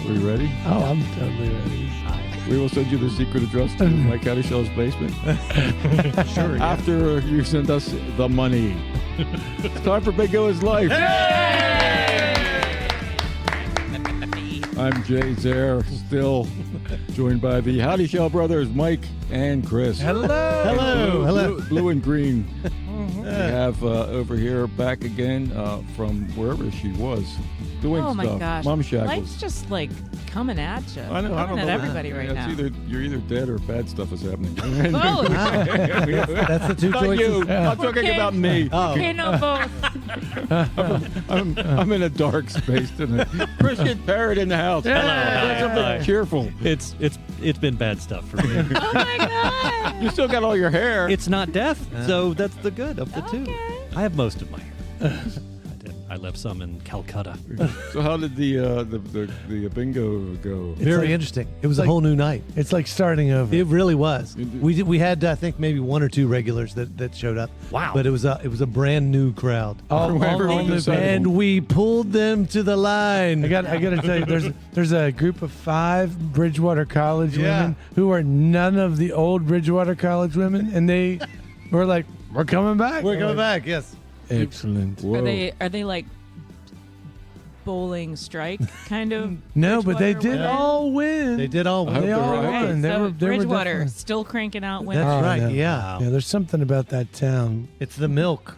Are you ready? Oh, I'm totally ready. We will send you the secret address to Mike Caddishell's basement. Sure. Yeah. After you send us the money. It's time for Bingo's Life. I'm Jay Zare, still joined by the Howdy Shell brothers, Mike and Chris. Hello. Blue and green. We have over here back again from wherever she was doing Oh stuff. my gosh. Mom Shackles. Life's just like coming at you. I know. I don't Coming know. at everybody right now. You're either dead or bad stuff is happening. Both. That's the two Not choices. you. I'm talking Okay. about me. Oh. Okay, no, both. I'm in a dark space tonight. Christian Parrott in the house. Hello. Something cheerful. It's been bad stuff for me. Oh my god. You still got all your hair. It's not death, so that's the good of the two. Okay. I have most of my hair. I left some in Calcutta. So how did the bingo go? Very interesting. It was a whole new night. It's like starting over. It really was. We had I think maybe one or two regulars that showed up. Wow. But it was a brand new crowd. And we pulled them to the line. I got to tell you, there's a group of 5 Bridgewater College Yeah. women who are none of the old Bridgewater College women, and they were like, "We're coming back. We're coming back. Yes. Excellent. Whoa. Are they like bowling strike kind of? No, but they Bridgewater did women? all win. They did all. I hope They they're all right. won. They So were Bridgewater definitely- still cranking out wins. That's Oh, right. no. Yeah. Yeah, there's something about that town. It's the milk.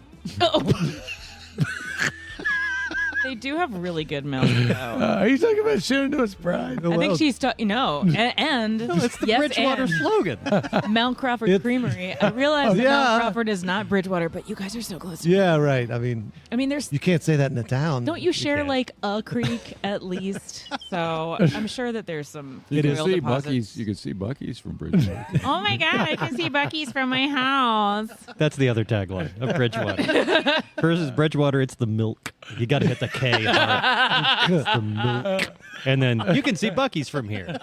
They do have really good milk, though. Are you talking about shooting to his pride? I think she's and It's the yes, Bridgewater and slogan. Mount Crawford Creamery. I realize that yeah. Mount Crawford is not Bridgewater, but you guys are so close. Yeah. Right. I mean, There's you can't say that in a town. don't you share can't. like a creek at least? So I'm sure that there's some You can oil see deposits. Bucky's. You can see Bucky's from Bridgewater. Oh my god, I can see Bucky's from my house. That's the other tagline of Bridgewater. Versus Bridgewater, it's the milk. You got to hit the K part. It's the milk. And then you can see Bucky's from here.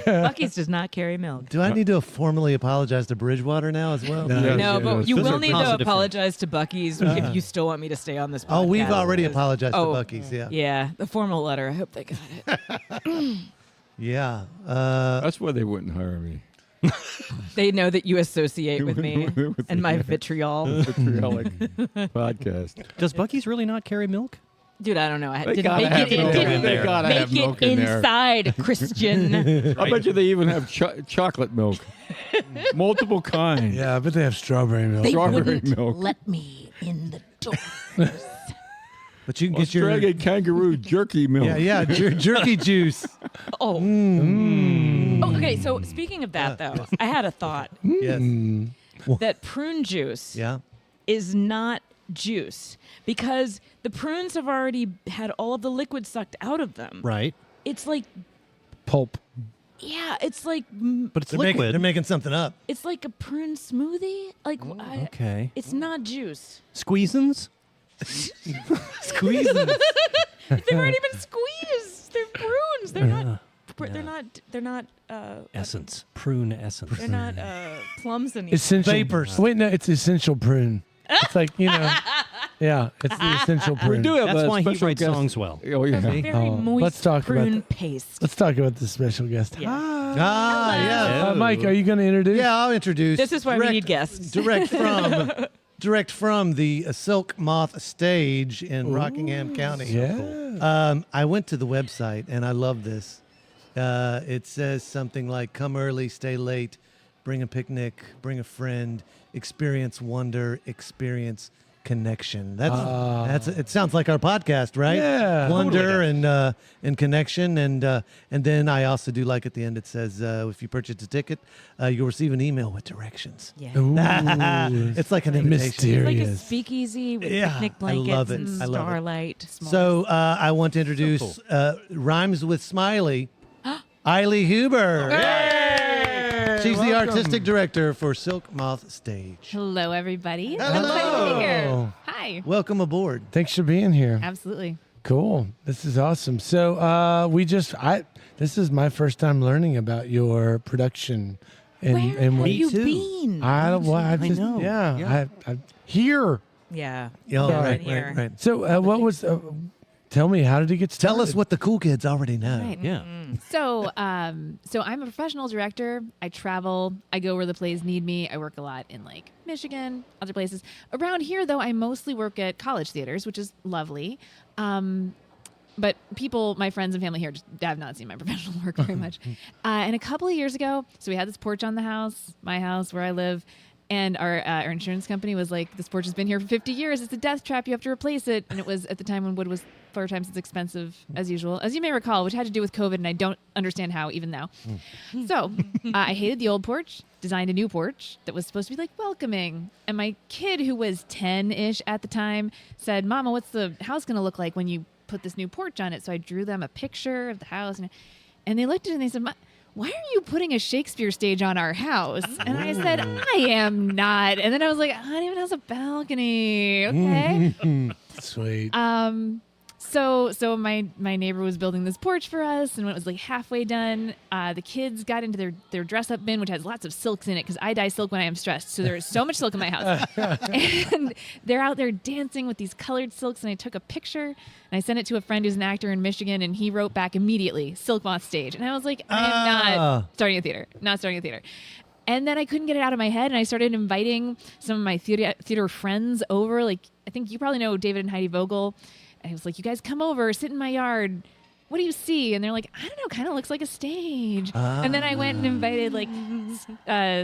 Bucky's does not carry milk. Do I need to formally apologize to Bridgewater now as well? No. Yes, No, yes. but you Those will are need to positive apologize to Bucky's if you still want me to stay on this podcast. Oh, we've already apologized Oh. to Bucky's. Yeah. Yeah, the formal letter. I hope they got it. Yeah. That's why they wouldn't hire me. They know that you associate with me With and the- my vitriol. Vitriolic podcast. Does Bucky's really not carry milk? Dude, I don't know. I They didn't gotta make have it. milk Didn't in there. They gotta have make milk it in there. inside, Christian. I bet you they even have chocolate milk. Multiple kinds. Yeah, but they have strawberry milk. They Strawberry wouldn't milk. let me in the door. But you can get your Australian kangaroo jerky milk. jerky juice. Oh. Oh, okay. So speaking of that, though, I had a thought Yes. that prune juice Yeah. is not juice because the prunes have already had all of the liquid sucked out of them. Right. It's like, Pulp. yeah, it's like But it's They're liquid. making something up. it's like a prune smoothie. Like, Okay. it's not juice. Squeezins? Squeezing. They've already been squeezed. They're prunes. They're not. They're not. They're not. Essence. Prune essence. They're not plums anymore. Essential. Vapors. Wait, no, it's essential prune. It's like, yeah, it's the essential prune. We do have That's a why he special writes guest. songs well. Oh, yeah. Very Oh, moist let's talk about prune that. paste. Let's talk about the special guest. Yeah. Yeah. Mike, are you going to introduce? Yeah, I'll introduce. This is why we need guests. Direct from the Silk Moth Stage in Rockingham County. Yeah. I went to the website and I love this. It says something like, "Come early, stay late, bring a picnic, bring a friend, experience wonder, experience connection." That's it. Sounds like our podcast, right? Yeah. Wonder and connection, and then I also do like at the end it says if you purchase a ticket, you'll receive an email with directions. Yeah. Ooh. It's like an invitation. Mysterious. Like a speakeasy with Yeah, picnic I blankets love it. and I love it. starlight. So I want to introduce Rhymes with Smiley, Aili Huber. She's the artistic director for Silk Moth Stage. Hello, everybody. Hello. I'm excited to be here. Oh. Hi. Welcome aboard. Thanks for being here. Absolutely. Cool. This is awesome. So this is my first time learning about your production. Where have what you too. been? I know. Yeah. I here. Yeah. Yeah, Yeah, right, here. right. So what was? Tell me, how did it get started? Tell us what the cool kids already know. Right. Yeah. So I'm a professional director. I travel. I go where the plays need me. I work a lot in like Michigan, other places. Around here, though, I mostly work at college theaters, which is lovely. But people, my friends and family here, just have not seen my professional work very much. And a couple of years ago, so we had this porch on the house, my house where I live, and our insurance company was like, "This porch has been here for 50 years. It's a death trap. You have to replace it." And it was at the time when wood was 4 times as expensive as usual, as you may recall, which had to do with COVID, and I don't understand how even now. So I hated the old porch, designed a new porch that was supposed to be like welcoming. And my kid, who was 10-ish at the time, said, "Mama, what's the house going to look like when you put this new porch on it?" So I drew them a picture of the house, and they looked at it and they said, "Why are you putting a Shakespeare stage on our house?" And I said, "I am not." And then I was like, "It even has a balcony." Okay. Sweet. So my neighbor was building this porch for us, and when it was like halfway done, the kids got into their dress up bin, which has lots of silks in it because I dye silk when I am stressed. So there is so much silk in my house. And they're out there dancing with these colored silks, and I took a picture and I sent it to a friend who's an actor in Michigan, and he wrote back immediately, "Silk Moth Stage." And I was like, "I am not starting a theater. Not starting a theater." And then I couldn't get it out of my head, and I started inviting some of my theater friends over. Like, I think you probably know David and Heidi Vogel. I was like, "You guys come over, sit in my yard. What do you see?" And they're like, "I don't know, kind of looks like a stage." And then I went and invited like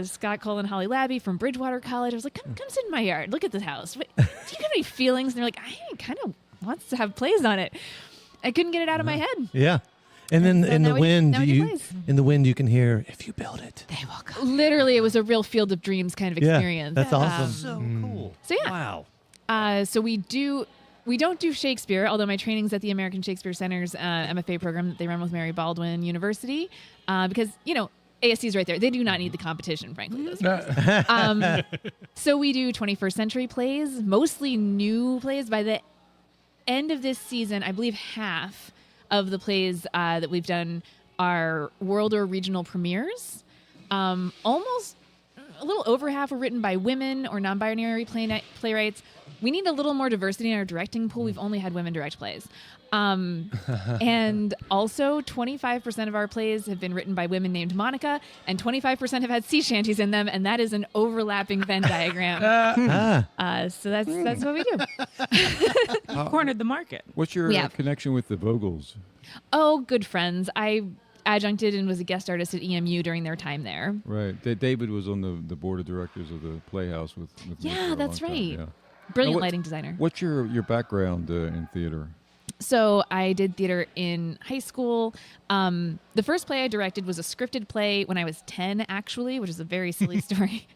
Scott Cole and Holly Labby from Bridgewater College. I was like, come sit in my yard. Look at this house. Do you have any feelings?" And they're like, "I kind of wants to have plays on it." I couldn't get it out of my head. Yeah. And then so in now the we- wind, now we do plays. in the wind, you can hear, "If you build it, They will come. Literally, it was a real Field of Dreams kind of Yeah, experience. that's awesome. So cool. So yeah. Wow. So we don't do Shakespeare, although my training's at the American Shakespeare Center's MFA program that they run with Mary Baldwin University, because, ASC's right there. They do not need the competition, frankly. Those guys. So we do 21st century plays, mostly new plays. By the end of this season, I believe half of the plays that we've done are world or regional premieres. Almost a little over half were written by women or non-binary playwrights. We need a little more diversity in our directing pool. We've only had women direct plays. And also 25% of our plays have been written by women named Monica, and 25% have had sea shanties in them, and that is an overlapping Venn diagram. So that's what we do. Cornered the market. What's your Yeah. connection with the Vogels? Oh, good friends. I adjuncted and was a guest artist at EMU during their time there. Right. David was on the board of directors of the Playhouse with me Yeah, for a that's long time, right. yeah. Brilliant Now, lighting designer. What's your background in theater? So I did theater in high school. The first play I directed was a scripted play when I was 10, actually, which is a very silly story,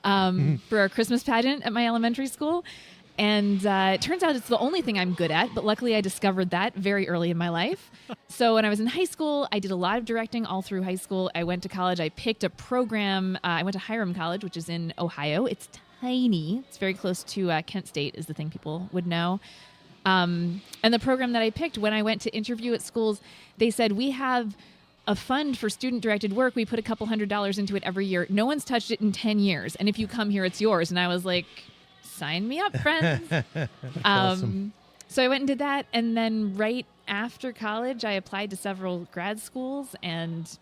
for our Christmas pageant at my elementary school. And it turns out it's the only thing I'm good at, but luckily I discovered that very early in my life. So when I was in high school, I did a lot of directing all through high school. I went to college. I picked a program. I went to Hiram College, which is in Ohio. It's tiny. It's very close to Kent State is the thing people would know. And the program that I picked, when I went to interview at schools, they said, "We have a fund for student-directed work. We put a couple $100s into it every year. No one's touched it in 10 years. And if you come here, it's yours." And I was like, sign me up, friends. Awesome. So I went and did that. And then right after college, I applied to several grad schools. And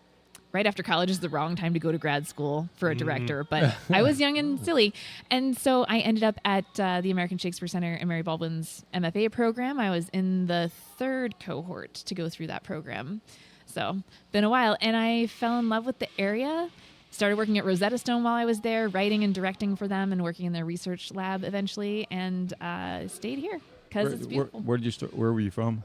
right after college is the wrong time to go to grad school for a director. But I was young and silly. And so I ended up at the American Shakespeare Center and Mary Baldwin's MFA program. I was in the 3rd cohort to go through that program. So been a while. And I fell in love with the area. Started working at Rosetta Stone while I was there, writing and directing for them and working in their research lab eventually, and stayed here because it's beautiful. Where did you start? Where were you from?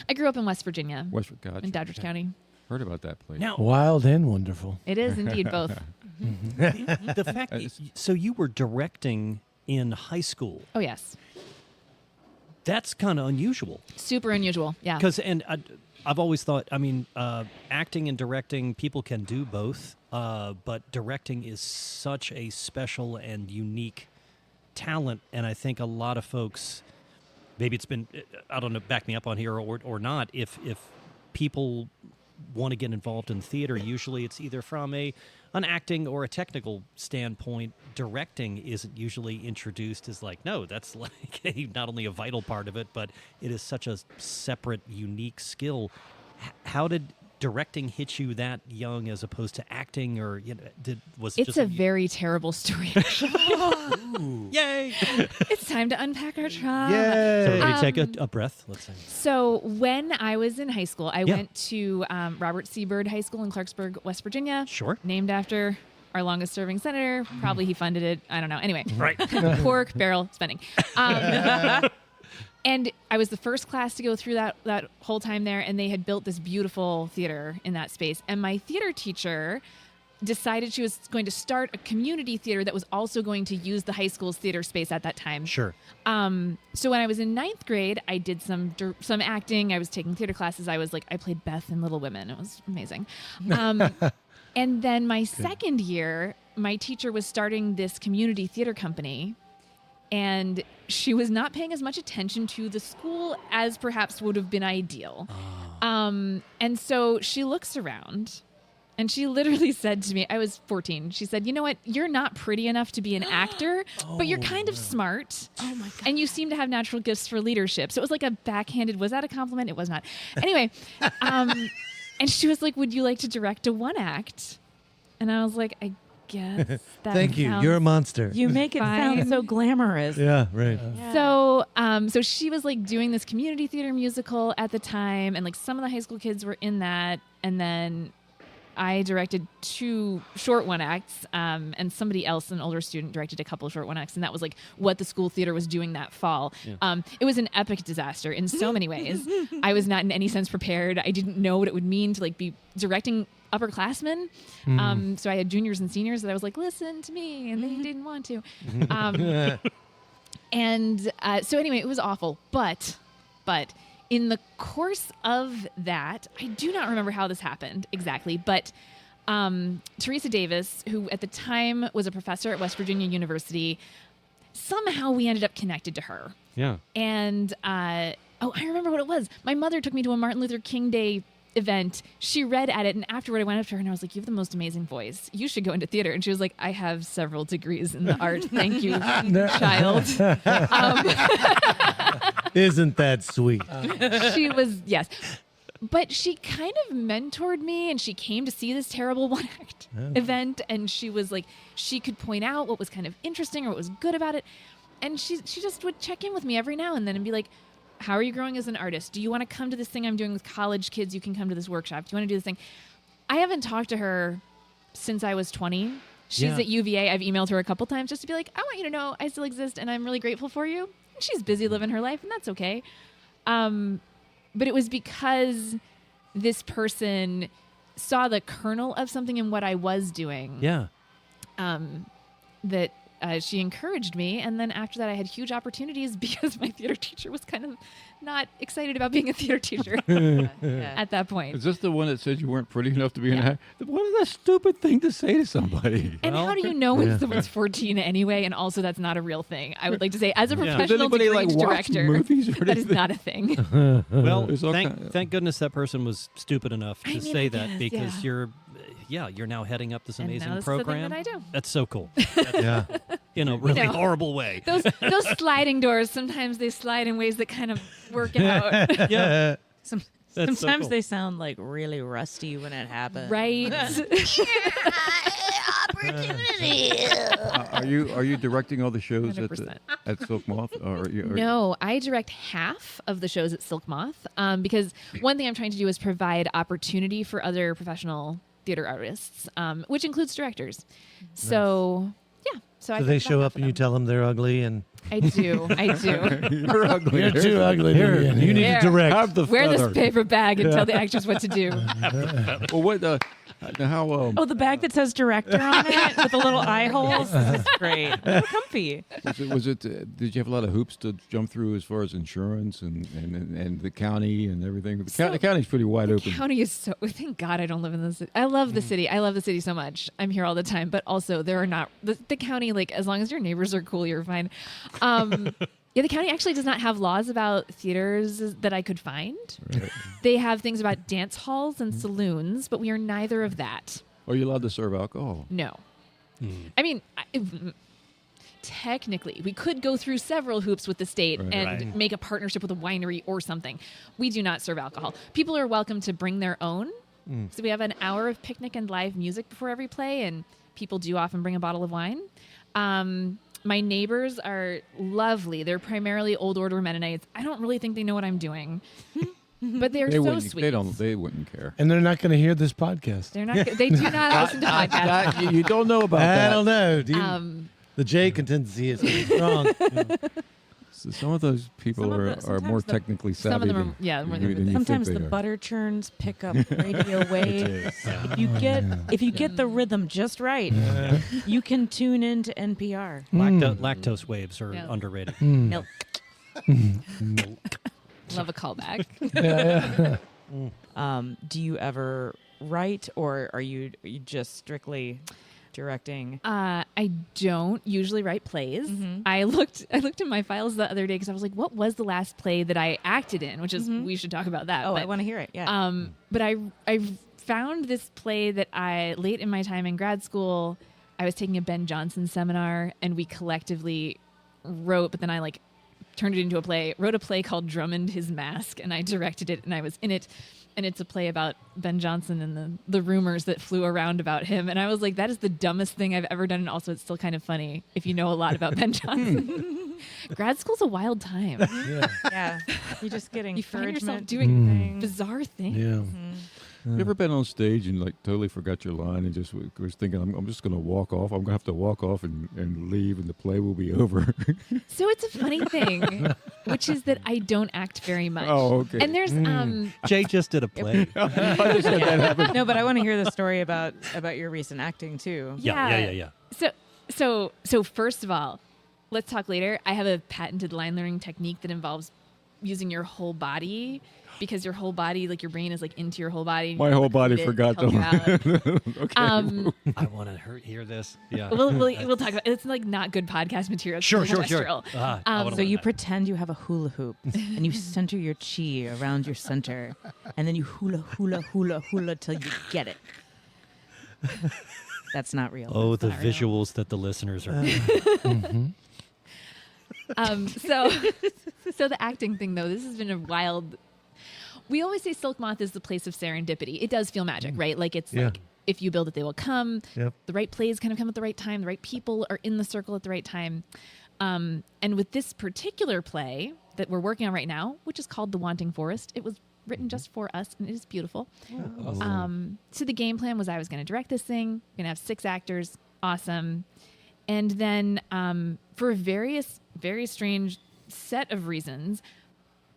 I grew up in West Virginia, West Virginia. in Doddridge County. Heard about that place. Now, Wild and wonderful. It is indeed both. the fact so you were directing in high school. Oh, yes. That's kind of unusual. Super unusual. Yeah. Because I've always thought, acting and directing, people can do both, but directing is such a special and unique talent, and I think a lot of folks, maybe it's been, I don't know, back me up on here or not, if people want to get involved in theater, usually it's either from an acting or a technical standpoint. Directing isn't usually introduced as like, no, that's like not only a vital part of it, but it is such a separate, unique skill. How did directing hit you that young as opposed to acting, or was it It's just a very terrible story, actually. Yay! It's time to unpack our trauma. So Yay. everybody take a breath. Let's say. So when I was in high school, I Yeah. went to Robert C. Byrd High School in Clarksburg, West Virginia. Sure. Named after our longest serving senator. Probably he funded it. I don't know. Anyway. Right. Pork barrel spending. And I was the first class to go through that whole time there, and they had built this beautiful theater in that space. And my theater teacher decided she was going to start a community theater that was also going to use the high school's theater space at that time. Sure. So when I was in 9th grade, I did some acting. I was taking theater classes. I played Beth in Little Women. It was amazing. And then my second year, my teacher was starting this community theater company, and she was not paying as much attention to the school as perhaps would have been ideal. And so she looks around. And she literally said to me, I was 14, she said, you know what, you're not pretty enough to be an actor, but you're kind of smart. Oh my God. And you seem to have natural gifts for leadership. So it was like a backhanded, was that a compliment? It was not. Anyway, and she was like, would you like to direct a one act? And I was like, I guess that Thank you. sounds You're a monster. You make it sound Fine. so glamorous. Yeah, right. Yeah. So she was like doing this community theater musical at the time, and like some of the high school kids were in that, and then I directed 2 short one acts, and somebody else, an older student, directed a couple of short one acts, and that was like what the school theater was doing that fall. Yeah. It was an epic disaster in so many ways. I was not in any sense prepared. I didn't know what it would mean to like be directing upperclassmen. So I had juniors and seniors that I was like, listen to me, and they didn't want to. So anyway, it was awful. But in the course of that, I do not remember how this happened exactly, but Teresa Davis, who at the time was a professor at West Virginia University, somehow we ended up connected to her. Yeah. And I remember what it was. My mother took me to a Martin Luther King Day event. She read at it, and afterward I went up to her and I was like, you have the most amazing voice. You should go into theater. And she was like, I have several degrees in the art. Thank you, child. Isn't that sweet? She was, yes. But she kind of mentored me, and she came to see this terrible one act event, and she was like, she could point out what was kind of interesting or what was good about it. And she just would check in with me every now and then and be like, how are you growing as an artist? Do you want to come to this thing I'm doing with college kids? You can come to this workshop. Do you want to do this thing? I haven't talked to her since I was 20. She's at UVA. I've emailed her a couple times just to be like, I want you to know I still exist and I'm really grateful for you. And she's busy living her life, and that's okay. But it was because this person saw the kernel of something in what I was doing. Yeah. That she encouraged me, and then after that I had huge opportunities because my theater teacher was kind of not excited about being a theater teacher at that point. Is this the one that said you weren't pretty enough to be an actor? What is that stupid thing to say to somebody? And how do you know when someone's 14 anyway? And also, that's not a real thing. I would like to say, as a Does professional anybody like degreed watch director, movies or that is anything? not a thing. Well, There's all kind- thank goodness that person was stupid enough to I mean, say I that, guess, because yeah. you're now heading up this And amazing now this is the thing program. that I do. That's so cool. Yeah. In a really know. horrible way. Those sliding doors, sometimes they slide in ways that kind of work out. Yeah. Some, That's so sometimes cool. they sound like really rusty when it happens. Right? Are you directing all the shows 100%. at Silk Moth? Or are you, No, I direct half of the shows at Silk Moth because one thing I'm trying to do is provide opportunity for other professional theater artists, which includes directors. So, yeah. So they show up and you tell them they're ugly and I do. You're ugly. You're too ugly to here, be in you need Here. to direct. Have the Wear feather. this paper bag and tell the actors what to do. Well, what? How? Oh, the bag that says director on it with the little eye holes. This is great. So comfy. Was it? Did you have a lot of hoops to jump through as far as insurance and the county and everything? The county's pretty wide open. County is so. Thank God I don't live in the city. I love the city. I love the city so much. I'm here all the time. But also, there are not the county. Like, as long as your neighbors are cool, you're fine. Yeah, the county actually does not have laws about theaters that I could find. Right. They have things about dance halls and saloons, but we are neither of that. Are you allowed to serve alcohol? No. I mean, technically, we could go through several hoops with the state Right. and Right. make a partnership with a winery or something. We do not serve alcohol. People are welcome to bring their own. So we have an hour of picnic and live music before every play, and people do often bring a bottle of wine. My neighbors are lovely. They're primarily old order Mennonites. I don't really think they know what I'm doing, but they're so wouldn't. sweet. They wouldn't care. And they're not going to hear this podcast. They're not. They do not listen to podcasts. You don't know about I that. don't know. Do you- Um, the J contingency is pretty strong. So some of those people Some of are sometimes more the- technically savvy. some of them are, than- yeah, more than than you think Sometimes they the are. butter churns pick up radio waves. If you get the rhythm just right, you can tune into NPR. Lactose waves are Yeah. underrated. Milk. love a callback. Do you ever write, or are you just strictly directing? I don't usually write plays. I looked in my files the other day because I was like, what was the last play that I acted in? Which is we should talk about that. Oh, but, I want to hear it. Yeah. but I found this play that I late in my time in grad school. I was taking a Ben Jonson seminar, and we collectively wrote. But then I turned it into a play. Wrote a play called Drummond His Mask, and I directed it, and I was in it. And it's a play about Ben Jonson and the rumors that flew around about him. And I was like, that is the dumbest thing I've ever done. And also, it's still kind of funny if you know a lot about Ben Jonson. Grad school's a wild time. Yeah. You're just getting You find yourself encouragement. doing bizarre things. Yeah. You ever been on stage and totally forgot your line and just was thinking, I'm just going to walk off. I'm going to have to walk off and leave, and the play will be over. So it's a funny thing, which is that I don't act very much. Oh, okay. And there's Jay just did a play. No, but I want to hear the story about your recent acting too. Yeah. So first of all, let's talk later. I have a patented line learning technique that involves using your whole body, because your whole body, your brain is into your whole body. My whole body It forgot helps you out. Okay. I want to hear this. Yeah. We'll talk about it's not good podcast material. It's Sure. cholesterol. I wanna So learn you that. pretend you have a hula hoop and you center your chi around your center, and then you hula hula hula hula till you get it. That's not real. Oh, That's the not real. visuals that the listeners are. So the acting thing, though, this has been a wild. We always say Silk Moth is the place of serendipity. It does feel magic, right? It's Yeah. if you build it, they will come. Yep. The right plays kind of come at the right time. The right people are in the circle at the right time. And with this particular play that we're working on right now, which is called The Wanting Forest, it was written just for us, and it is beautiful. So the game plan was I was going to direct this thing. We're going to have 6 actors. Awesome. And then for various, very strange set of reasons,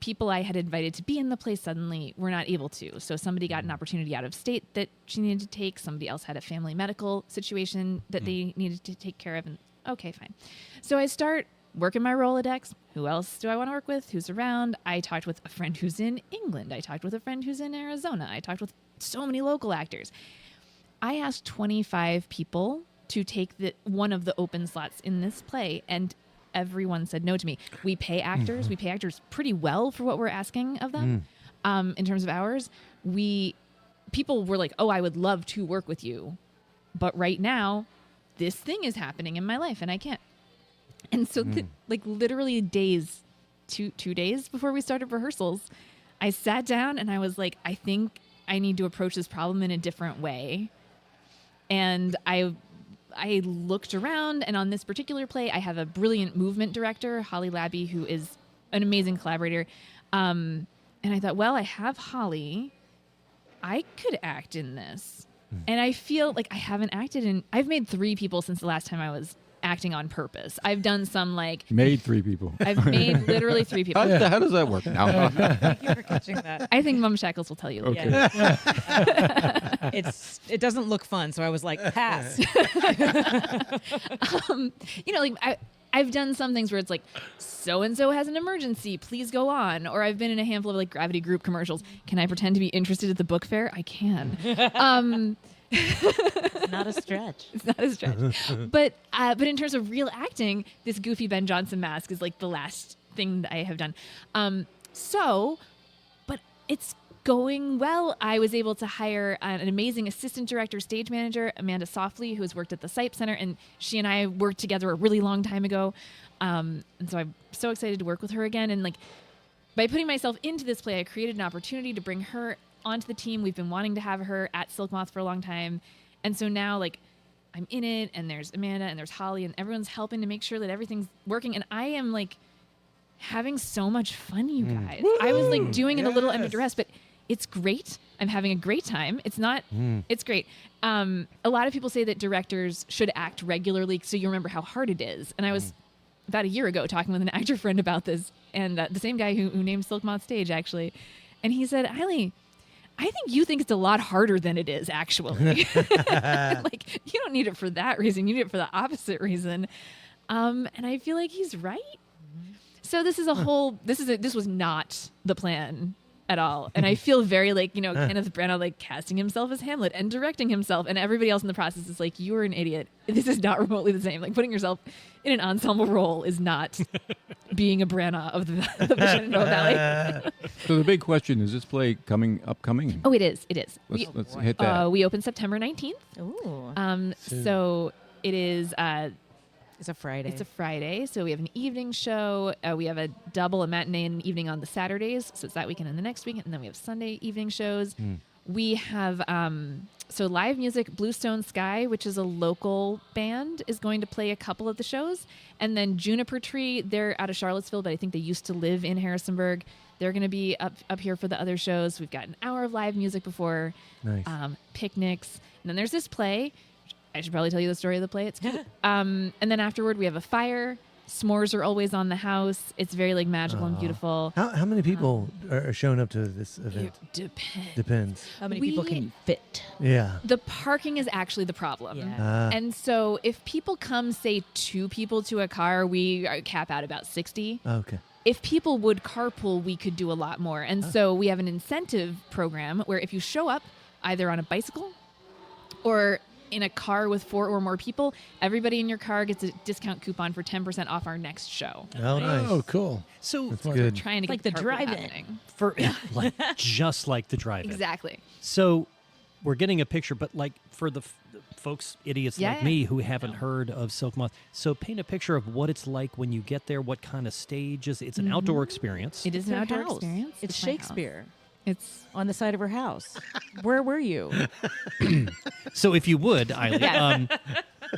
people I had invited to be in the play suddenly were not able to. So somebody got an opportunity out of state that she needed to take. Somebody else had a family medical situation that they needed to take care of. And okay, fine. So I start working my Rolodex. Who else do I want to work with? Who's around? I talked with a friend who's in England. I talked with a friend who's in Arizona. I talked with so many local actors. I asked 25 people to take one of the open slots in this play, and everyone said no to me. We pay actors. We pay actors pretty well for what we're asking of them in terms of hours. People were like, oh, I would love to work with you, but right now, this thing is happening in my life, and I can't. And so, literally days, two days before we started rehearsals, I sat down and I was like, I think I need to approach this problem in a different way. And I looked around, and on this particular play, I have a brilliant movement director, Holly Labby, who is an amazing collaborator. And I thought, well, I have Holly. I could act in this. And I feel like I haven't acted in... I've made 3 people since the last time I was acting on purpose. I've done some Made 3 people. I've made literally 3 people. How does that work? No. Thank you for catching that. I think Mum Shackles will tell you. Okay. Yeah. It doesn't look fun, so I was like, pass. I've done some things where it's like, so-and-so has an emergency, please go on. Or I've been in a handful of Gravity Group commercials. Can I pretend to be interested at the book fair? I can. It's not a stretch. It's not a stretch. But in terms of real acting, this goofy Ben Jonson mask is the last thing that I have done. But it's going well. I was able to hire an amazing assistant director, stage manager, Amanda Softly, who has worked at the SIPE Center, and she and I worked together a really long time ago. And so I'm so excited to work with her again. And like, by putting myself into this play, I created an opportunity to bring her onto the team. We've been wanting to have her at Silk Moth for a long time. And so now, like, I'm in it, and there's Amanda, and there's Holly, and everyone's helping to make sure that everything's working. And I am, like, having so much fun, you guys. I was, like, doing it a little under duress, but it's great. I'm having a great time. It's not, it's great. A lot of people say that directors should act regularly so you remember how hard it is. And I was about a year ago talking with an actor friend about this, and the same guy who named Silk Moth Stage, actually. And he said, Aili, I think you think it's a lot harder than it is, actually. Like, you don't need it for that reason. You need it for the opposite reason. And I feel like he's right. So this is a whole, this was not the plan at all. And I feel very like, Kenneth Branagh, like, casting himself as Hamlet and directing himself, and everybody else in the process is like, you are an idiot. This is not remotely the same. Like, putting yourself in an ensemble role is not being a Branagh of the Shenandoah Valley. So the big question is: this play upcoming? Oh, it is. It is. Let's hit that. We open September 19th. Ooh. So it is. It's a Friday. It's a Friday, so we have an evening show. We have a matinee and an evening on the Saturdays, so it's that weekend and the next weekend, and then we have Sunday evening shows. We have live music. Bluestone Sky, which is a local band, is going to play a couple of the shows, and then Juniper Tree, they're out of Charlottesville, but I think they used to live in Harrisonburg. They're going to be up here for the other shows. We've got an hour of live music before picnics, and then there's this play. I should probably tell you the story of the play. It's cute. And then afterward, we have a fire. S'mores are always on the house. It's very, like, magical and beautiful. How many people are showing up to this event? It Depends. How many people can fit? Yeah. The parking is actually the problem. Yeah. And so if people come, say, 2 people to a car, we cap out about 60. Okay. If people would carpool, we could do a lot more. And so we have an incentive program where if you show up either on a bicycle or in a car with 4 or more people, everybody in your car gets a discount coupon for 10% off our next show. Oh, nice. Oh, cool. So That's We're good. trying to get Like the carpool drive-in. happening. just like the drive-in. Exactly. So we're getting a picture, but like for the folks, idiots like Yeah. me who haven't heard of Silk Moth, so paint a picture of what it's like when you get there, what kind of stage is it? It's an outdoor experience. It is an Their outdoor house. experience. It's my house. Shakespeare It's on the side of her house. Where were you? So if you would, Aili, Yes.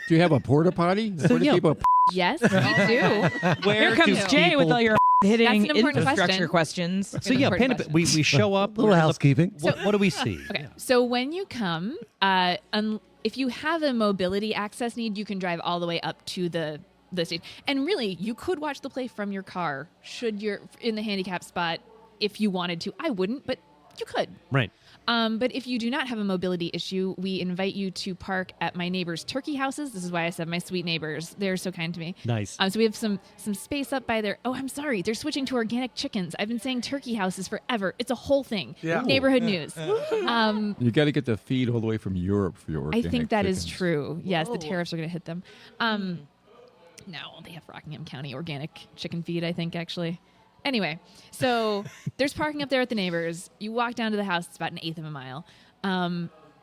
Do you have a porta potty? Where do yeah. people? yes, we do. where Here comes do Jay with people- all your hitting That's an important infrastructure question. questions. So yeah, Important paint a, we show up. Little we're in the- housekeeping. What do we see? Okay. So when you come, if you have a mobility access need, you can drive all the way up to the stage. And really, you could watch the play from your car should you're in the handicap spot if you wanted to. I wouldn't, but you could. Right. But if you do not have a mobility issue, we invite you to park at my neighbors' turkey houses. This is why I said my sweet neighbors. They're so kind to me. Nice. So we have some space up by there. Oh, I'm sorry. They're switching to organic chickens. I've been saying turkey houses forever. It's a whole thing. Yeah. Neighborhood news. You got to get the feed all the way from Europe for your I organic think that is chickens. true. Yes, the tariffs are going to hit them. No, they have Rockingham County organic chicken feed, I think, actually. Anyway, so there's parking up there at the neighbors. You walk down to the house. It's about 1/8 of a mile.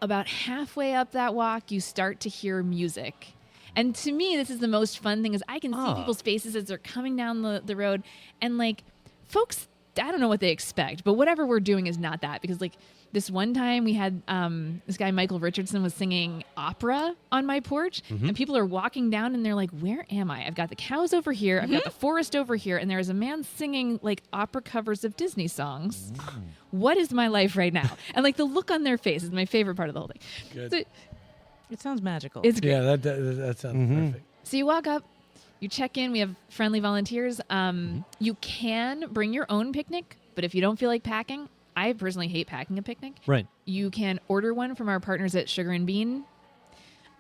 About halfway up that walk, you start to hear music. And to me, this is the most fun thing is I can see people's faces as they're coming down the road. And, like, folks, I don't know what they expect, but whatever we're doing is not that. Because, like, this one time we had this guy, Michael Richardson, was singing opera on my porch. And people are walking down and they're like, where am I? I've got the cows over here. I've got the forest over here. And there is a man singing, like, opera covers of Disney songs. What is my life right now? And, like, the look on their face is my favorite part of the whole thing. Good. So It sounds magical. it's great. Yeah, that sounds perfect. So you walk up, you check in. We have friendly volunteers. You can bring your own picnic, but if you don't feel like packing, I personally hate packing a picnic. Right. You can order one from our partners at Sugar and Bean.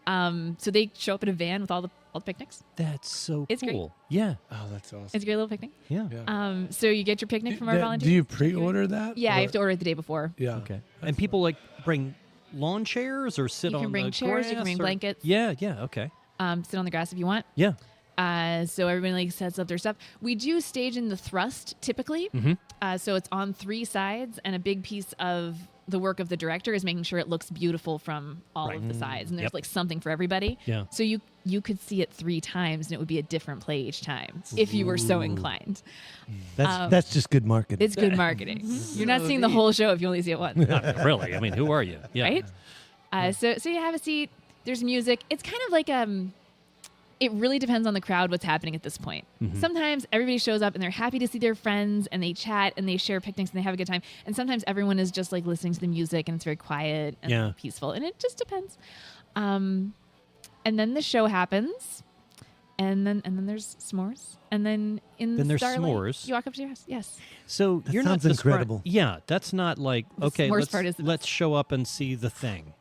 So they show up in a van with all the picnics. That's so It's great. cool. Yeah. Oh, that's awesome. It's a great little picnic. Yeah. Yeah. So you get your picnic from our volunteers. Do you pre-order that? Yeah, or- you have to order it the day before. Yeah. Okay. And people like bring lawn chairs or sit You on can bring the chairs, you can grass bring or- blankets. Yeah. Yeah. Okay. Sit on the grass if you want. Yeah. So everybody like sets up their stuff. We do stage in the thrust typically. So it's on 3 sides, and a big piece of the work of the director is making sure it looks beautiful from all of the sides, and there's like something for everybody. Yeah. So you could see it 3 times, and it would be a different play each time if you were so inclined. That's just good marketing. It's good marketing. You're not seeing the whole show if you only see it once, Not really. I mean, who are you? Yeah. right? So you have a seat. There's music. It's kind of like it really depends on the crowd what's happening at this point. Sometimes everybody shows up and they're happy to see their friends and they chat and they share picnics and they have a good time. And sometimes everyone is just like listening to the music and it's very quiet and peaceful. And it just depends. And then the show happens. And then there's s'mores. And then there's starlight, s'mores. you walk up to your house. Yes. So That you're sounds not incredible. Yeah, that's not like, okay, s'mores part is the let's show up and see the thing.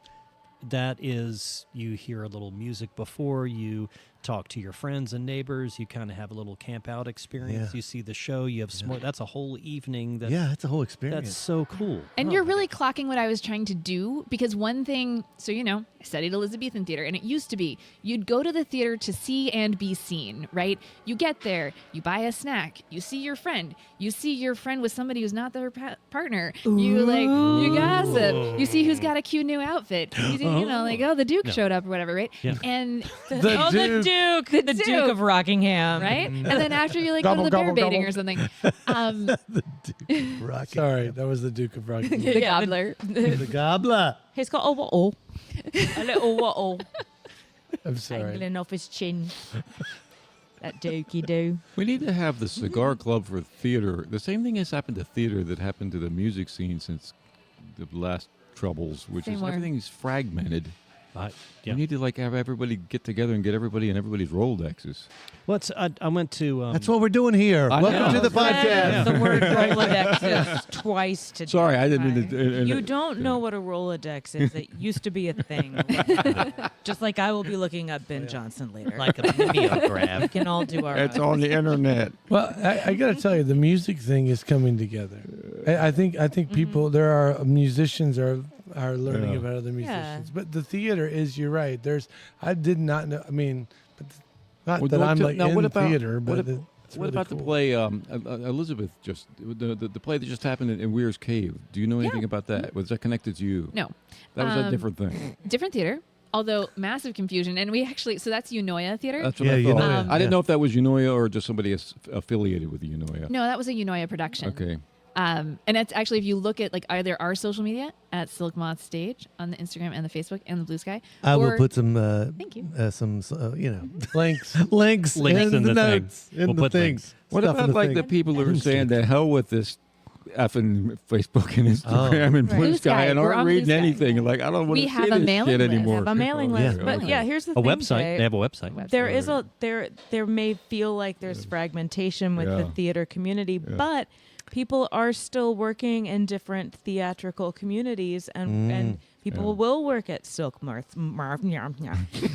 That is, you hear a little music before, you talk to your friends and neighbors, you kind of have a little camp out experience, Yeah. you see the show, you have s'more. That's a whole evening. That's a whole experience. That's so cool. And you're really clocking what I was trying to do, because one thing, so I studied Elizabethan theater, and it used to be you'd go to the theater to see and be seen, right? You get there, you buy a snack, you see your friend with somebody who's not their partner, you gossip, you see who's got a cute new outfit, you see, the Duke showed up or whatever, right? Yeah. And The Duke of Rockingham. right? And then after you go Gobble, to the bear gobble, baiting gobble. or something, Rocket. Sorry, that was the Duke of Rockingham. the gobbler. The gobbler. He's got a wattle. A little wattle I'm sorry. dangling off his chin. That dookie do. We need to have the cigar club for theater. The same thing has happened to theater that happened to the music scene since the last troubles, which Same is word. everything's fragmented. Yeah. We need to have everybody get together and get everybody in everybody's Rolodexes. I went to. That's what we're doing here. I Welcome know. to the podcast. Said the word Rolodex twice today. Sorry, I didn't mean to. You don't know what a Rolodex is. It used to be a thing. Just like I will be looking up Ben Johnson later. like a mimeograph. We can all do our It's own. on the internet. Well, I got to tell you, the music thing is coming together. I think people, there are musicians are learning about other musicians, but the theater is. You're right. I did not know. I mean, but not that I'm like in theater, but it's What really about cool. the play Elizabeth? Just the play that just happened in Weir's Cave. Do you know anything about that? Was that connected to you? No. That was a different thing. Different theater, although massive confusion. And we actually, so that's Unoya Theater. That's what Yeah, I thought. Unoya, I didn't yeah. know if that was Unoya or just somebody affiliated with Unoya. No, that was a Unoya production. Okay. And it's actually, if you look at either our social media at Silk Moth Stage on the Instagram and the Facebook and the Blue Sky. I will or- put some, Thank you. Links? links Links in the thing. notes, in We'll the put thing. links. What Stuff in about the thing. the people who are saying the hell with this effing Facebook and Instagram and Right. Blue Blue Sky Sky. and We're aren't on Blue reading Sky. anything? Like, I don't want We to have see a this mailing shit list. anymore. Have a mailing Yeah. list. But Okay. yeah, here's the A thing. website. Jay. They have a website. There is there may feel like there's fragmentation with the Yeah. theater community, but people are still working in different theatrical communities, and people will work at Silk Moth.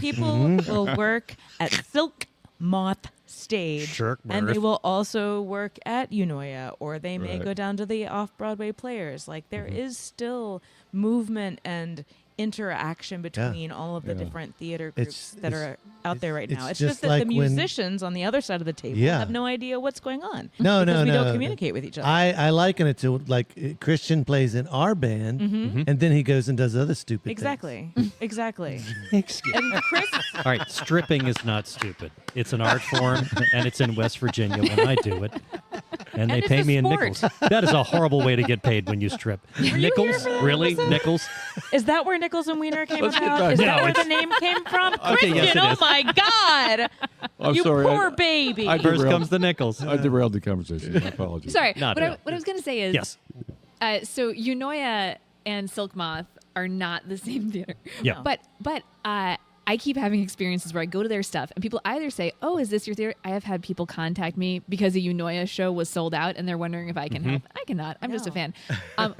People will work at Silk Moth Stage, and they will also work at Unoya, or they may Right. go down to the off-Broadway players. Like there is still movement and interaction between all of the different theater groups that are out there right now. it's It's just just that like the when- musicians on the other side of the table Yeah. have no idea what's going on. No, because no, we no. don't communicate with each other. I liken it to Christian plays in our band, and then he goes and does other stupid exactly, exactly. Excuse And Chris, All right, stripping is not stupid. It's an art form, and it's in West Virginia when I do it. And they it's pay a me in sport. nickels. That is a horrible way to get paid when you strip. Nickels? Really? Nickels? is that where Nichols and Wiener came Let's get about? back- Is No, that where it's- the name came from? Okay, yes, Christian, it oh is. my God! I'm You sorry. poor baby. I First derailed- comes the nickels. I derailed the conversation. My apologies. Sorry. Not What I, real. what I was going to say is, Yes. so Unoya and Silk Moth are not the same theater. Yeah. But I keep having experiences where I go to their stuff and people either say, "Oh, is this your theater?" I have had people contact me because a Unoya show was sold out and they're wondering if I can help. I cannot. I'm just a fan.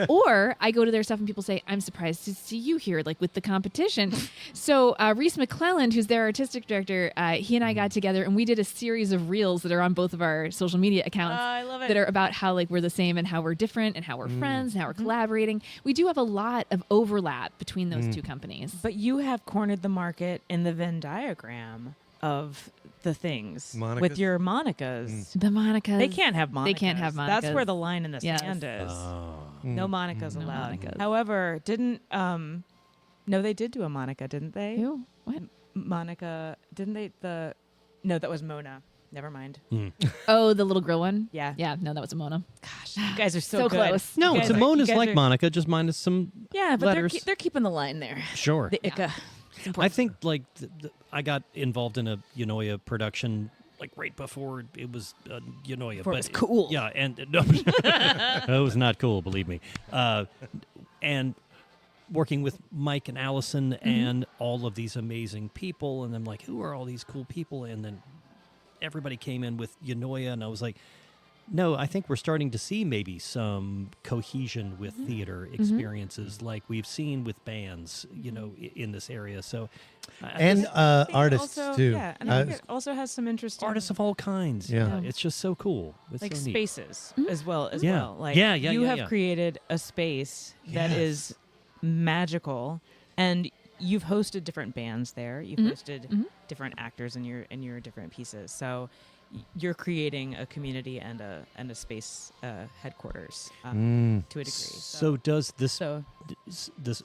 Or I go to their stuff and people say, "I'm surprised to see you here, like with the competition." So Reese McClelland, who's their artistic director, he and I got together and we did a series of reels that are on both of our social media accounts. I love it. That are about how we're the same and how we're different and how we're friends and how we're collaborating. We do have a lot of overlap between those two companies. But you have cornered the market in the Venn diagram of the things Monicas? with your Monicas. The Monicas. They can't have Monicas. They can't have That's Monicas. where the line in the Yes. sand is. Mm. No Monicas No allowed. Monicas. However, didn't no, they did do a Monica, didn't they? Who? What? Monica, didn't they? No, that was Mona. Never mind. Oh, the little grill one? Yeah. Yeah, no, that was a Mona. Gosh, you guys are so, So good. close. No, You guys are- Simona's you guys like are- Monica, just minus some Yeah, but letters. they're keeping the line there. Sure. The Ica. I think like I got involved in a Unoya production like right before it was Unoya. Before it but was cool. Yeah, and no, it was not cool, believe me. And working with Mike and Allison and all of these amazing people, and I'm like, who are all these cool people? And then everybody came in with Unoya, and I was like, no, I think we're starting to see maybe some cohesion with theater experiences like we've seen with bands, in this area. So, And I think artists also, too. Yeah, and I think it also has some interesting artists of all kinds. Yeah. It's just so cool. It's like so neat. spaces as well. Yeah. Like Yeah, you have yeah. created a space that is magical, and you've hosted different bands there. You've hosted different actors in your different pieces. So you're creating a community and a space headquarters to a degree. So does this So this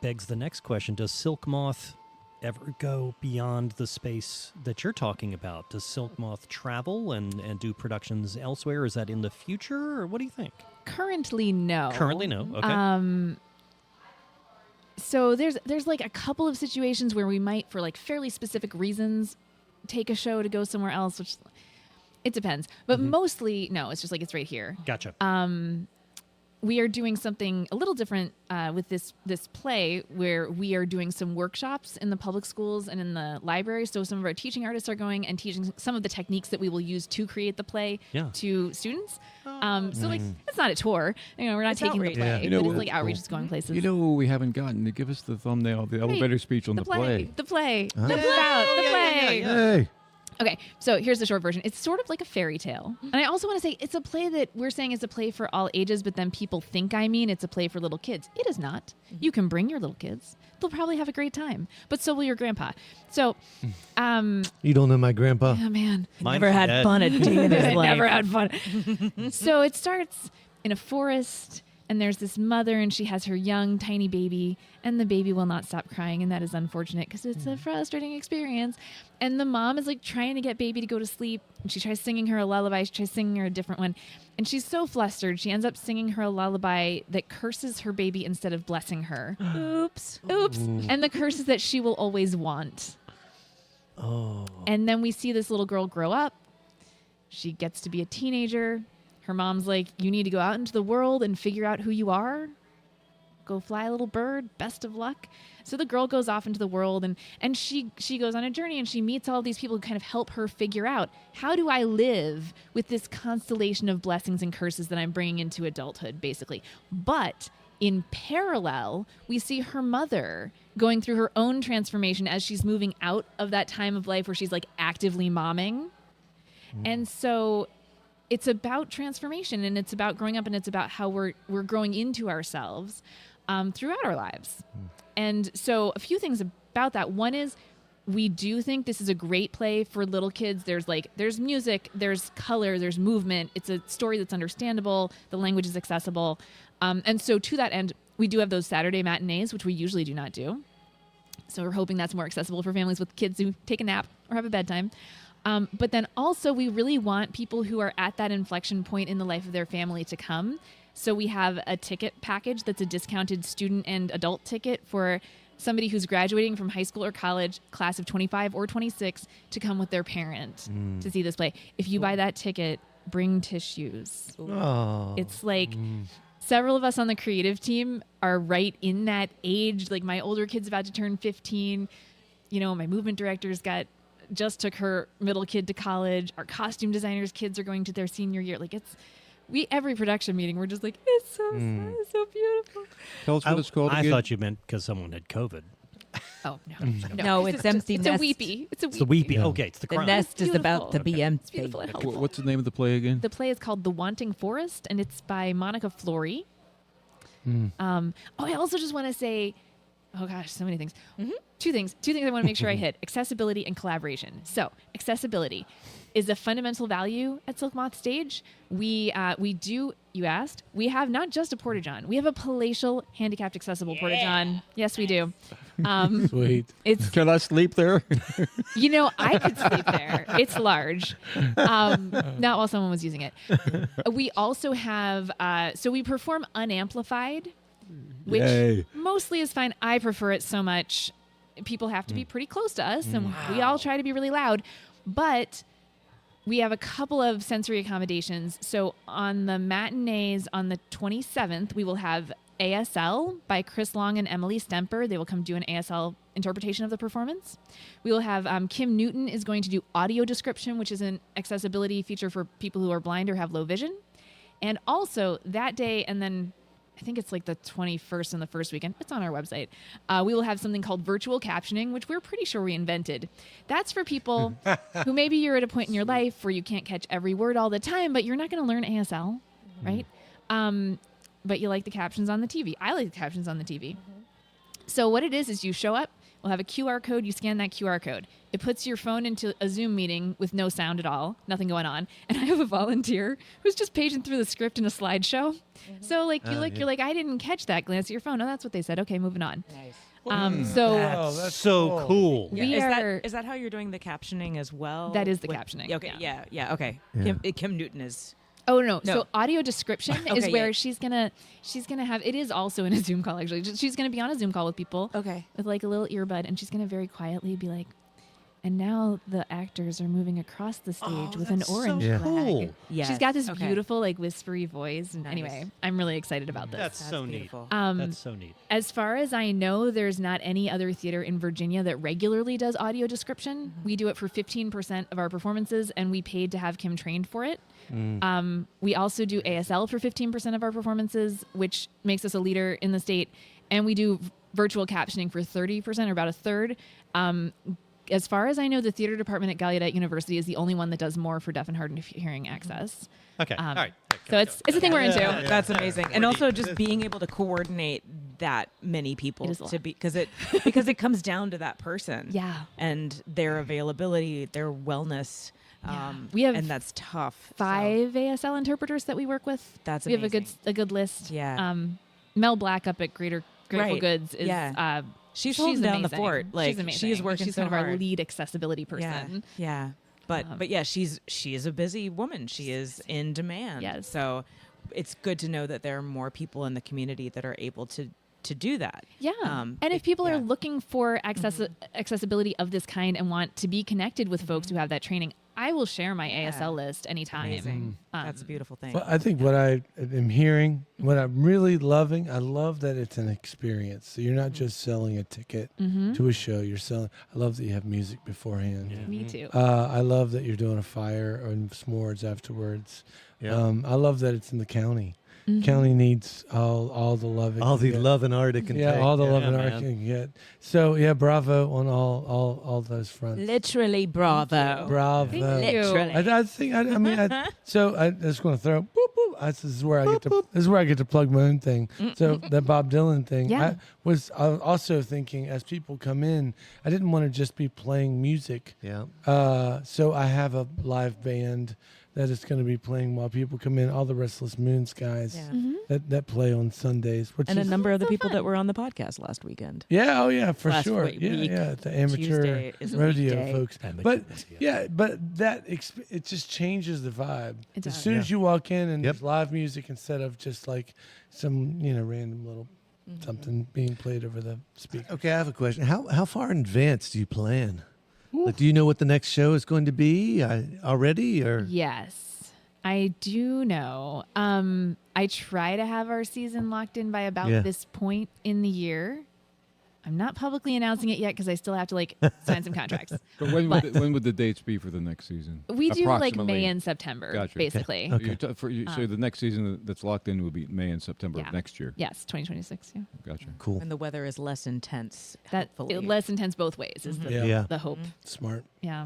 begs the next question: does Silk Moth ever go beyond the space that you're talking about? Does Silk Moth travel and do productions elsewhere? Is that in the future, or what do you think? Currently, no. Currently, no. Okay. So there's like a couple of situations where we might, for like fairly specific reasons, take a show to go somewhere else, which it depends. But mostly, no, it's just like it's right here. Gotcha. We are doing something a little different with this play, where we are doing some workshops in the public schools and in the library. So some of our teaching artists are going and teaching some of the techniques that we will use to create the play to students. So like it's not a tour, we're not It's taking outreach. the play, Yeah. but You know, it's like outreach is going places. You know what we haven't gotten? To give us the thumbnail, the elevator speech on the play. The play. Huh? The play. Hey. Okay, so here's the short version. It's sort of like a fairy tale. And I also want to say it's a play that we're saying is a play for all ages, but then people think it's a play for little kids. It is not. You can bring your little kids. They'll probably have a great time, but so will your grandpa. So, You don't know my grandpa? oh man. never had fun a day in his life. Never had fun. So it starts in a forest, and there's this mother, and she has her young, tiny baby, and the baby will not stop crying, and that is unfortunate because it's a frustrating experience. And the mom is like trying to get baby to go to sleep, and she tries singing her a lullaby. She tries singing her a different one, and she's so flustered. She ends up singing her a lullaby that curses her baby instead of blessing her. Oops. Oops. And the curse is that she will always want. Oh. And then we see this little girl grow up. She gets to be a teenager. Her mom's like, you need to go out into the world and figure out who you are. Go fly, little bird. Best of luck. So the girl goes off into the world, and she goes on a journey, and she meets all these people who kind of help her figure out, how do I live with this constellation of blessings and curses that I'm bringing into adulthood, basically. But in parallel, we see her mother going through her own transformation as she's moving out of that time of life where she's like actively momming. And so it's about transformation, and it's about growing up, and it's about how we're growing into ourselves throughout our lives. And so a few things about that. One is we do think this is a great play for little kids. There's music, there's color, there's movement. It's a story that's understandable. The language is accessible. And so to that end, we do have those Saturday matinees, which we usually do not do. So we're hoping that's more accessible for families with kids who take a nap or have a bedtime. But then also we really want people who are at that inflection point in the life of their family to come. So we have a ticket package that's a discounted student and adult ticket for somebody who's graduating from high school or college, class of 25 or 26, to come with their parent to see this play. If you buy that ticket, bring tissues. Oh. It's like several of us on the creative team are right in that age. Like my older kid's about to turn 15. My movement director's just took her middle kid to college. Our costume designers' kids are going to their senior year. Like every production meeting, we're just like, it's so sad, it's so beautiful. Tell us what it's called I again. thought you meant because someone had COVID. Oh no, No, it's empty it's nest. a weepy. It's a It's the weepy. weepy. Okay, it's the The crown. nest is Beautiful. about to be It's empty. beautiful and helpful. What's the name of the play again? The play is called The Wanting Forest, and it's by Monica Flory. I also just want to say, oh gosh, so many things. Two things I want to make sure I hit: accessibility and collaboration. So accessibility is a fundamental value at Silk Moth Stage. We do, you asked, we have not just a porta-john. We have a palatial, handicapped accessible porta-john. Yes, we do. Sweet. It's, Can I sleep there? I could sleep there. It's large. Not while someone was using it. We also have, so we perform unamplified, which Yay. mostly is fine. I prefer it so much. People have to be pretty close to us, and we all try to be really loud. But we have a couple of sensory accommodations. So on the matinees on the 27th, we will have ASL by Chris Long and Emily Stemper. They will come do an ASL interpretation of the performance. We will have Kim Newton is going to do audio description, which is an accessibility feature for people who are blind or have low vision. And also that day, and then I think it's like the 21st and the first weekend. It's on our website. We will have something called virtual captioning, which we're pretty sure we invented. That's for people who maybe you're at a point in your life where you can't catch every word all the time, but you're not going to learn ASL, right? But you like the captions on the TV. I like the captions on the TV. So what it is you show up, we'll have a QR code, you scan that QR code. It puts your phone into a Zoom meeting with no sound at all, nothing going on. And I have a volunteer who's just paging through the script in a slideshow. So like you're like, I didn't catch that, glance at your phone. Oh, that's what they said. Okay, moving on. Nice. That's So cool. We is, are, is that how you're doing the captioning as well? That is the captioning. Okay, yeah, okay. Yeah. Kim Newton is. oh no. No. So audio description is Okay, where yeah. she's gonna have, it is also in a Zoom call actually. She's gonna be on a Zoom call with people Okay. with like a little earbud, and she's gonna very quietly be like, and now the actors are moving across the stage with an that's so orange Yeah. flag. cool. Yes. She's got this okay. beautiful like whispery voice. And Nice. anyway, I'm really excited about this. That's so neat. beautiful. That's so neat. As far as I know, there's not any other theater in Virginia that regularly does audio description. We do it for 15% of our performances, and we paid to have Kim trained for it. We also do ASL for 15% of our performances, which makes us a leader in the state. And we do virtual captioning for 30%, or about a third. As far as I know, the theater department at Gallaudet University is the only one that does more for deaf and hard of hearing access. Okay. All right. So it's a thing we're into. That's amazing, and also just being able to coordinate that many It people is a to lot. be because it comes down to that person, Yeah. and their availability, their wellness. We have and that's tough. So 5 ASL interpreters that we work with. That's we have amazing. a good list. Yeah. Mel Black up at Grateful Right. Goods is Yeah. She's holding down the amazing. fort. Like, she's amazing. she is working She's so kind of our hard. lead accessibility person. Yeah. But yeah, she is a busy woman. She is in demand. Yes. So it's good to know that there are more people in the community that are able to do that. Yeah. And if people are yeah. looking for accessibility of this kind and want to be connected with folks who have that training, I will share my ASL list anytime. Amazing. That's a beautiful thing. Well, I think what I am hearing, what I'm really loving, I love that it's an experience. So you're not just selling a ticket to a show. You're selling. I love that you have music beforehand. Me too. I love that you're doing a fire and s'mores afterwards. Yeah. I love that it's in the county. County needs all the love. All the love and art it can Yeah, take. all the love and man. art it can get. So yeah, bravo on all those fronts. Literally, bravo. Bravo. Thank you. Literally. I think I mean so I just going to throw boop boop. This is where I get to plug my own thing. So that Bob Dylan thing. Yeah. I was also thinking as people come in, I didn't want to just be playing music. Yeah. So I have a live band that is going to be playing while people come in. All the Restless Moons guys Yeah. that play on Sundays, which And a is number of the people that were on the podcast last weekend. yeah, oh yeah, for Last sure. week. Yeah, the amateur Tuesday is a rodeo weekday. folks. But yeah, but that it just changes the vibe. It As does. soon as you walk in and Yep. there's live music instead of just like some random little something being played over the speaker. Okay, I have a question. How far in advance do you plan? Like, do you know what the next show is going to be already, or Yes, I do know. I try to have our season locked in by about Yeah. this point in the year. I'm not publicly announcing it yet because I still have to sign some contracts. So when would the dates be for the next season? We do like Approximately. May and September, Gotcha. basically. Okay. So the next season that's locked in will be May and September Yeah. of next year. Yes, 2026. Yeah, Gotcha. cool? And the weather is less intense. that hopefully. less intense both ways is Yeah. Yeah. the hope. Smart. Yeah.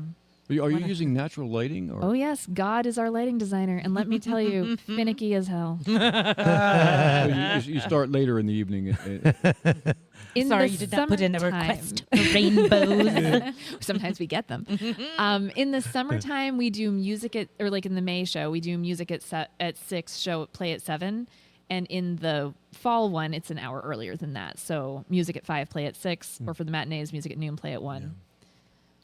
Are you using natural lighting? Or? Oh yes, God is our lighting designer, and let me tell you, finicky as hell. So you start later in the evening. In Sorry, the you did not put in a summertime- request for rainbows. Sometimes we get them. In the summertime, we do music like in the May show, we do music at 6, play at 7. And in the fall one, it's an hour earlier than that. So music at 5, play at 6, or for the matinees, music at noon, play at 1.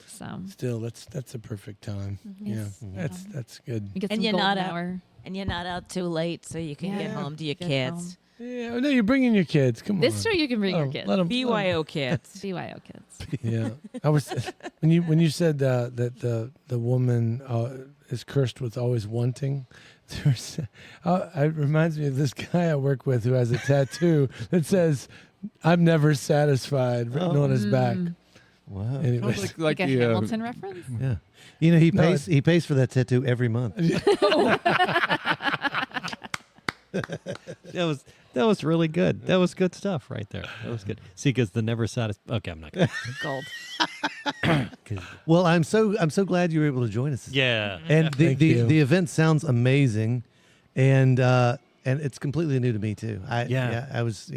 So Still, that's a perfect time. Yeah, that's good. we get And some you're golden not out- hour. And you're not out too late, so you can get Yeah. home to your Get kids. Yeah, no, you're bringing your kids. Come This on. show you can bring your kids. Let 'em- BYO kids. BYO kids. Yeah, I was when you said that the woman is cursed with always wanting. It reminds me of this guy I work with who has a tattoo that says "I'm never satisfied" written on his back. Wow. Anyways, Sounds Like a the, Hamilton reference? Yeah. You know, he No, pays he pays for that tattoo every month. That was really good. That was good stuff right there. That was good. See, because the never satisfied. Okay, I'm not going Gold. Well, I'm so glad you were able to join us. Yeah. And Thank you. the event sounds amazing, and it's completely new to me too. I was.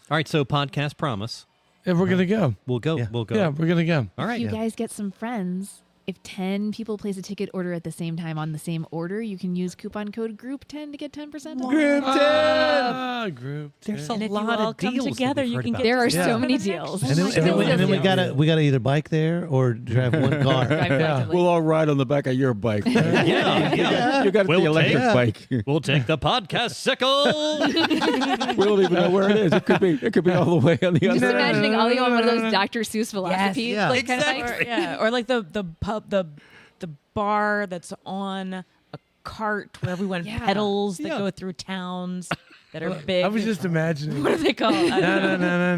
All right, so podcast promise. if we're gonna go, We'll go. Yeah. We'll go. yeah, we're gonna go. All right. If you guys get some friends, if 10 people place a ticket order at the same time on the same order, you can use coupon code GROUP10 to get 10% off. Group 10. Group 10. There's a And if you lot all of come deals that together, we've you heard can about. get There are Yeah. so many deals. And then, So and many then we deals. gotta either bike there or drive one car. Drive collectively. We'll all ride on the back of your bike. Yeah. You got We'll the electric take- bike. We'll take the podcast sickle. We don't even know where it is. It could be all the way on the Just other. imagining Ollie on one of those Dr. Seuss philosophies, Yeah. like kind of Exactly. things. Or like the pub, the bar that's on a cart where everyone Yeah. pedals that Yeah. go through towns that are big. I was just imagining. What are they called? I don't know.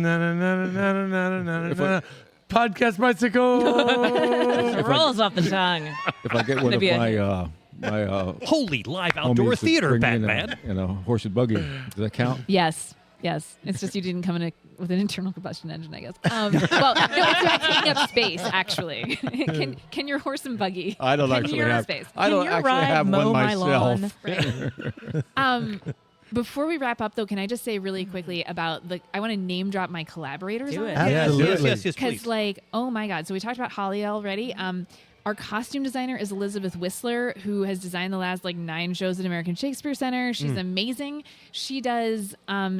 No. Podcast bicycle. It rolls off the tongue. If I get one of Maybe my Holy live outdoor homies to theater, bring in Batman. a horse and buggy, does that count? Yes. It's just you didn't come with an internal combustion engine, I guess. Well, no, it's not taking up space, actually. Can your horse and buggy? I don't can actually your have. space? I don't Can your actually ride have mow one my myself. lawn? Before we wrap up, though, can I just say really quickly about I want to name drop my collaborators. Do on it. this. Absolutely. Yes, Because, please. like, oh my God. So we talked about Holly already. Our costume designer is Elizabeth Whistler, who has designed the last 9 shows at American Shakespeare Center. She's amazing. She does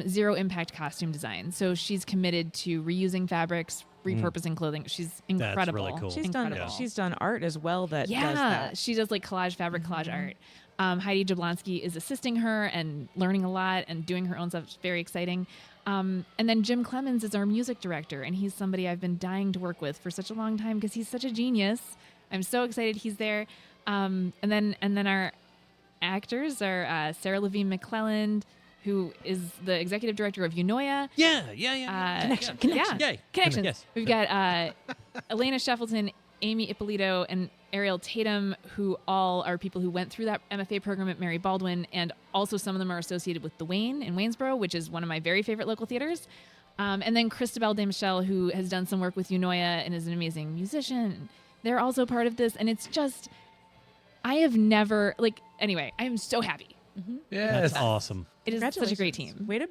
zero impact costume design. So she's committed to reusing fabrics, repurposing clothing. She's incredible. really cool. Incredible. She's done art as well that does that. She does collage fabric, collage art. Heidi Jablonski is assisting her and learning a lot and doing her own stuff. It's very exciting. And then Jim Clemens is our music director, and he's somebody I've been dying to work with for such a long time because he's such a genius. I'm so excited he's there. And then our actors are Sarah Levine McClelland, who is the executive director of Unoya. Yeah. Connection. Yay. Connections. Yes. We've got Elena Sheffleton, Amy Ippolito, and Ariel Tatum, who all are people who went through that MFA program at Mary Baldwin, and also some of them are associated with the Wayne in Waynesboro, which is one of my very favorite local theaters. And then Christabel de Michel, who has done some work with Unoya and is an amazing musician. They're also part of this, and it's just, I have never, anyway, I am so happy. Yes. That's awesome. It is such a great team. Way to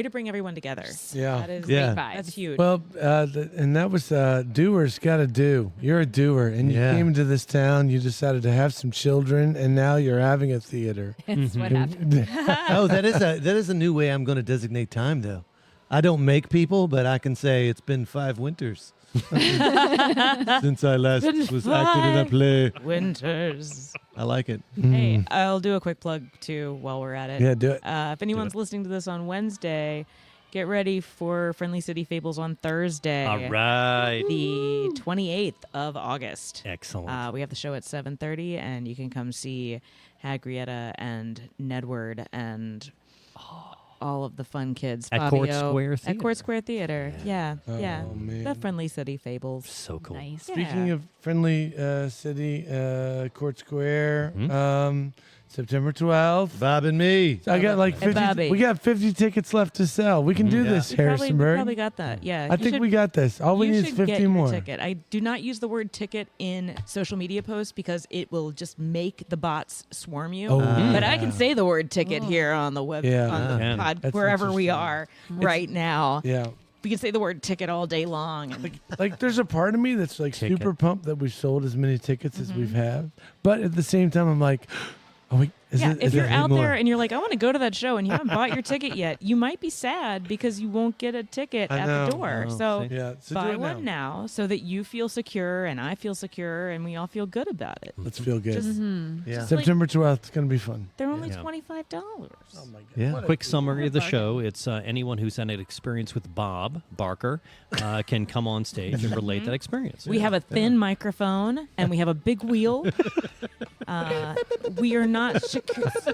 bring everyone together. Yeah. That is Yeah. Great vibes. That's huge. Well, and that was doers got to do. You're a doer, and you Yeah. came into this town. You decided to have some children, and now you're having a theater. That's what happened. Oh, that is a new way I'm going to designate time, though. I don't make people, but I can say it's been 5 winters since I last was acted in a play. Winters. I like it. Hey, I'll do a quick plug too while we're at it. Yeah, do it. If anyone's listening to this on Wednesday, get ready for Friendly City Fables on Thursday. All right. The 28th of August. Excellent. We have the show at 7:30, and you can come see Hagrietta and Nedward and all of the fun kids. At Court Fabio, Square At Theater. Court Square Theater. Yeah. Yeah. Oh, man. The Friendly City Fables. So cool. Nice. Speaking Yeah. of friendly city, Court Square, September 12th. Bob and me. I got like Hey, 50. Bobby. We got 50 tickets left to sell. We can do this, We Harrisonburg. probably got that. Yeah. I think we got this. All we you need is should 50 get your more. ticket. I do not use the word ticket in social media posts because it will just make the bots swarm you. Oh, But I can say the word ticket here on the web, Yeah. on the Can. pod, That's wherever we interesting. are right now. Yeah. We can say the word ticket all day long. And Like there's a part of me that's like Ticket. super pumped that we've sold as many tickets as we've had. But at the same time, I'm like, oh wait, is yeah, it? if is you're it out more? there and you're like, I want to go to that show and you haven't bought your ticket yet, you might be sad because you won't get a ticket I at know. the door. Oh, So see? Yeah, so buy do it one now so that you feel secure and I feel secure and we all feel good about it. Let's feel good. Just, Yeah. September 12th is gonna be fun. they're only Yeah. $25. Oh my god. Yeah. What a Quick deal. summary of the show. It's anyone who's had an experience with Bob Barker can come on stage and relate that experience. We have a thin microphone and we have a big wheel. We are not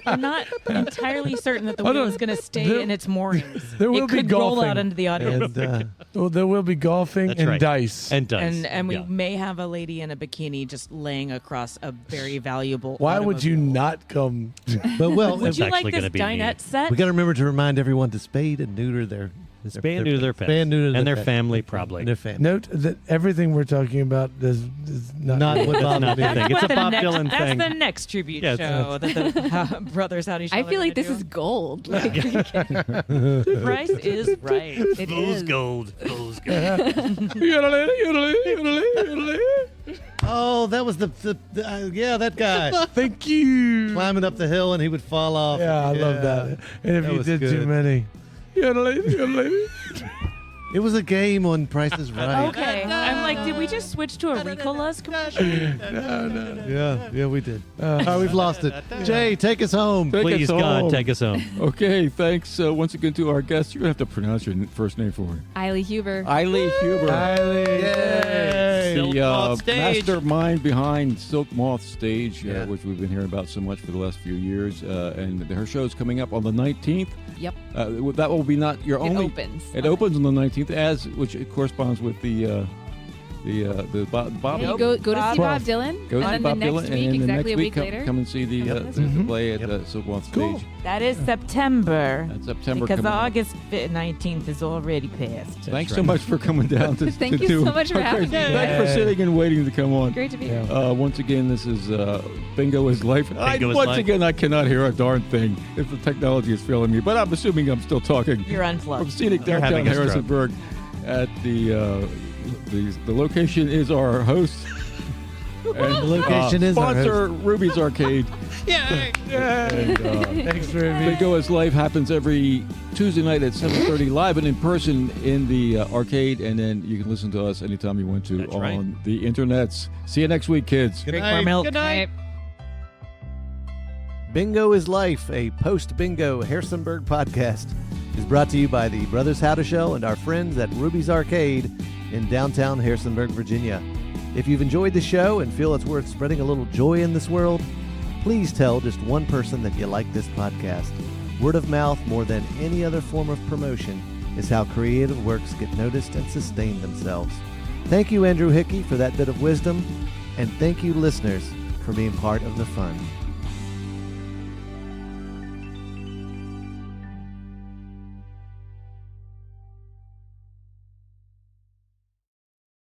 we're not entirely certain that the Oh, wheel no. is going to stay There- in its moorings. there will it be could roll golfing. out into the audience. And Well, there will be golfing That's and right. dice. And does. And we Yeah. may have a lady in a bikini just laying across a very valuable. Why would you automobile. not come? but well, Would It's you actually like this gonna be me. dinette set? we got to remember to remind everyone to spade and neuter their Spay and neuter their pets. spay and neuter and their pets. family, probably. And their family. Note that everything we're talking about is not. Not what Bob not did. the thing. It's a the Bob next, Dylan that's thing. the next tribute Yes. show that the Brothers Howdy Show. I feel like this is gold. Like, the price is right. it is. gold. Fool's gold. Yodeling, yodeling, yodeling, yodeling. Oh, that was the yeah, that guy Thank you. climbing up the hill and he would fall off. Yeah, I love that. And if That you was did too good. many, yodeling, yodeling. It was a game on Price is Right. Okay. I'm like, did we just switch to a Ricolas commercial? Yeah, we did. We've lost it. Jay, take us home. Take Please, us God, home. take us home. Okay, thanks once again to our guests. You're going to have to pronounce your first name for me. Aili Huber. Aili Huber. Yay. Silk The Moth Stage. mastermind behind Silk Moth Stage, Yeah. which we've been hearing about so much for the last few years. And her show is coming up on the 19th. Yep. That will be not your It only. opens. It opens on the 19th, which corresponds with the Bob. Yeah, you go to see Bob 12th. Dylan, Go and see then Bob the next Dylan, week, and then the exactly next a week come, later. come and see the play at Silk Moth Cool. Stage. That is September. That's September. Because coming up. August 19th is already passed. Thanks so much for coming down to Thank to you do. so much for having me. Thanks for sitting and waiting to come on. Great to be Yeah. here. Once again, this is Bingo is Life. Bingo is Once Life. again, I cannot hear a darn thing if the technology is failing me, but I'm assuming I'm still talking. You're From unplugged. scenic You're downtown having a stroke. Harrisonburg at the location is our host. And The location is our sponsor Ruby's Arcade. Yay! And, Thanks, Ruby. Bingo is Life happens every Tuesday night at 7:30 live and in person in the arcade, and then you can listen to us anytime you want to That's on right. the internets. See you next week, kids. Good Drink night. more milk. Good night. Bingo is Life, a post-bingo Harrisonburg podcast, is brought to you by the Brothers How to Show and our friends at Ruby's Arcade in downtown Harrisonburg, Virginia. If you've enjoyed the show and feel it's worth spreading a little joy in this world, please tell just one person that you like this podcast. Word of mouth, more than any other form of promotion, is how creative works get noticed and sustain themselves. Thank you, Andrew Hickey, for that bit of wisdom, and thank you, listeners, for being part of the fun.